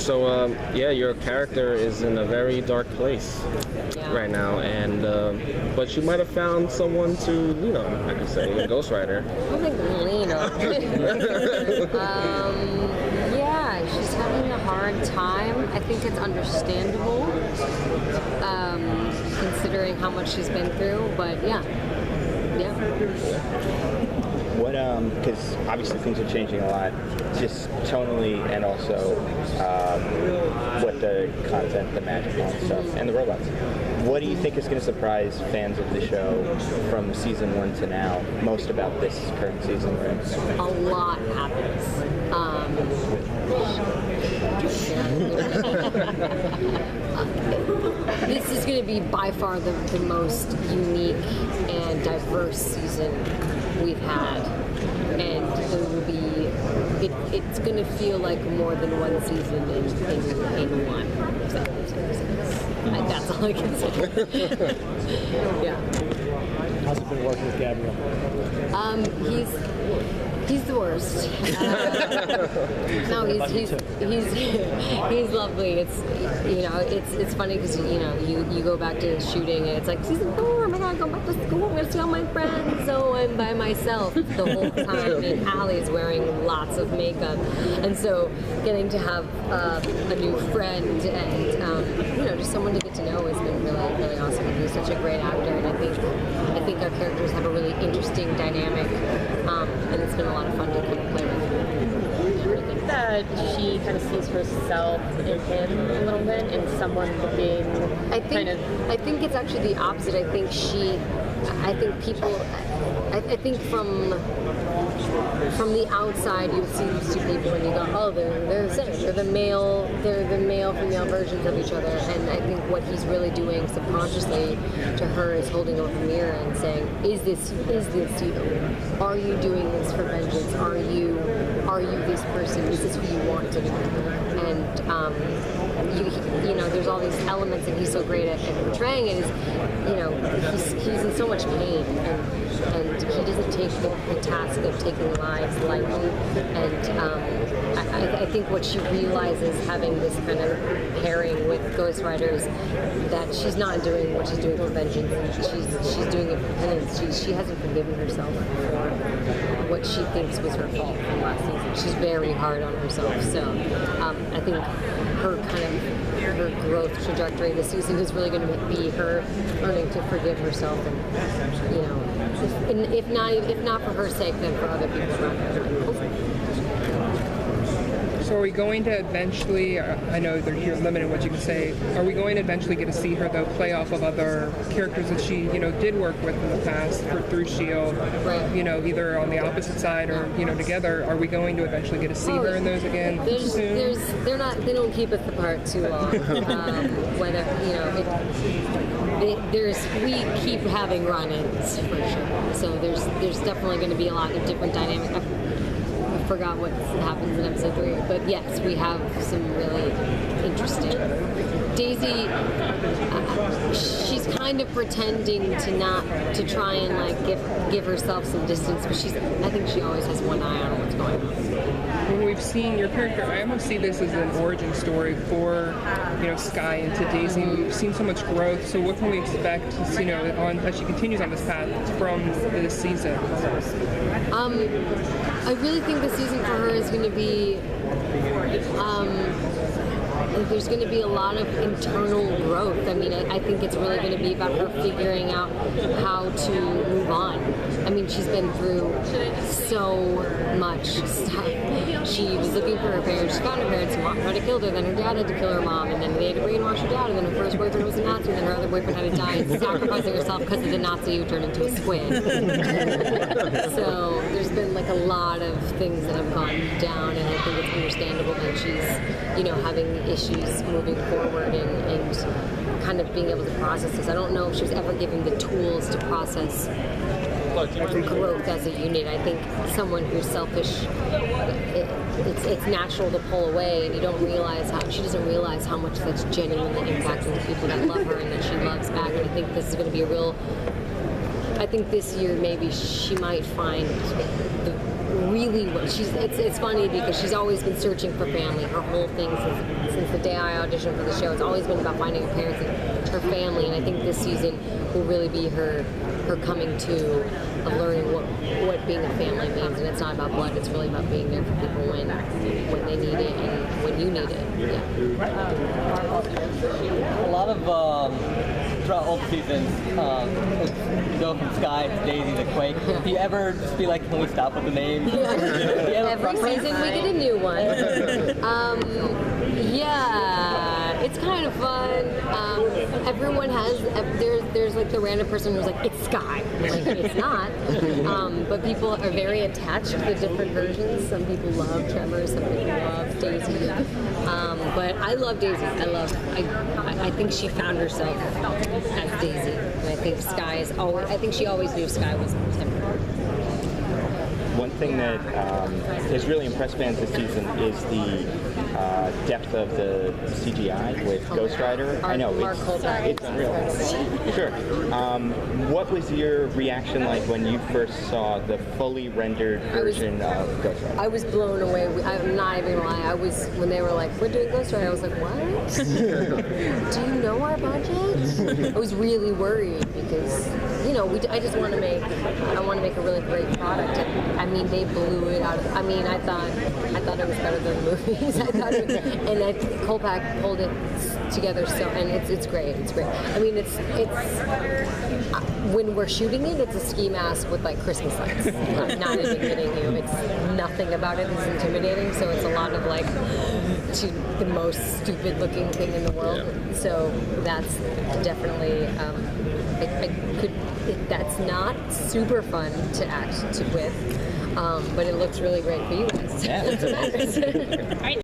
So, yeah, your character is in a very dark place right now, and but you might have found someone to, I could say, a ghostwriter. I don't think Lena. Yeah, she's having a hard time. I think it's understandable, considering how much she's been through. But yeah. What, because obviously things are changing a lot, just tonally, and also what the content, the magic and stuff, and the robots. What do you think is going to surprise fans of the show from season 1 to now most about this current season? A lot happens. This is going to be by far the most unique and diverse season we've had, and there will be. It's going to feel like more than one season in one. If that makes any sense. That's all I can say. Yeah. How's it been working with Gabriel? He's the worst. No, he's lovely. It's funny because you go back to shooting and it's like season 4. I'm gonna go back to school. I'm gonna see all my friends. So I'm by myself the whole time. And Allie's wearing lots of makeup, and so getting to have a new friend and just someone to get to know has been really, really awesome. He's such a great actor, and I think our characters have a really interesting dynamic, and it's been a lot of fun to kind of play with. I think that she kind of sees herself in him a little bit, and someone being I think it's actually the opposite. I think from the outside you see these two people and you go, oh, they're the same. They're the male female versions of each other. And I think what he's really doing subconsciously to her is holding up a mirror and saying, is this you? Are you doing this for vengeance? Are you this person? Is this who you want to be? And there's all these elements, and he's so great at portraying it. He's in so much pain, and he doesn't take the task of taking lives lightly. And I think what she realizes, having this kind of pairing with ghostwriters, that she's not doing what she's doing for vengeance. She's doing it for penance. She hasn't forgiven herself for what she thinks was her fault from last season. She's very hard on herself. So I think her growth trajectory this season is really going to be her learning to forgive herself, and if not for her sake, then for other people's sake. So are we going to eventually, I know that you're limited what you can say, are we going to eventually get to see her, though, play off of other characters that she, did work with in the past through S.H.I.E.L.D., right. Either on the opposite side or, together? Are we going to eventually get to see her in those again soon? They don't keep us apart too long. We keep having run-ins, for sure. So there's definitely going to be a lot of different dynamics. I forgot what happens in episode 3, but yes, we have some really interesting. Daisy, she's kind of pretending to try and give herself some distance, but I think she always has one eye on what's going on. When we've seen your character, I almost see this as an origin story for, Sky into Daisy. We've seen so much growth, so what can we expect, as she continues on this path from this season? I really think the season for her is going to be, there's going to be a lot of internal growth. I mean, I think it's really going to be about her figuring out how to move on. I mean, she's been through so much stuff. She was looking for her parents. She found her parents. Her mom tried to kill her. Then her dad had to kill her mom. And then they had to brainwash her dad. And then her first boyfriend was a Nazi. And then her other boyfriend had to die, sacrificing herself because of the Nazi who turned into a squid. So there's been a lot of things that have gone down. And I think it's understandable that she's, having issues moving forward and kind of being able to process this. I don't know if she was ever given the tools to process growth as a unit. I think someone who's selfish, it's natural to pull away, and she doesn't realize how much that's genuinely impacting the people that love her and that she loves back. And I think this is going to be I think this year maybe she might find really it's funny because she's always been searching for family. Her whole thing since the day I auditioned for the show, it's always been about finding her parents and her family. And I think this season will really be her coming to of learning what being a family means. And it's not about blood, it's really about being there for people when they need it and when you need it. Yeah. A lot of throughout all the seasons, go from Sky to Daisy to Quake. Do you ever just be like, can we stop with the names? Every season we get a new one. Yeah, it's kind of fun. Everyone has there's like the random person who's like, it's Sky. Like, it's not. But people are very attached to the different versions. Some people love Tremor, some people love Daisy. But I love Daisy. I think she found herself as Daisy. And I think I think she always knew Sky was Timber. One thing that has really impressed fans this season is the depth of the CGI with Ghost Rider. I know, it's unreal. Sure. What was your reaction like when you first saw the fully rendered version of Ghost Rider? I was blown away. I'm not even gonna lie. When they were like, we're doing Ghost Rider, I was like, what? Do you know our budget? I was really worried because, I just want to make a really great product. I mean, they blew it out of. I mean, I thought it was better than the movies. Kolpak pulled it together and it's great. It's great. I mean, it's when we're shooting it, it's a ski mask with like Christmas lights. I'm not even kidding you. It's nothing about it is intimidating. So it's a lot of like the most stupid looking thing in the world. Yeah. So that's definitely. That's not super fun to act with, but it looks really great for you guys. Yeah. That's what matters.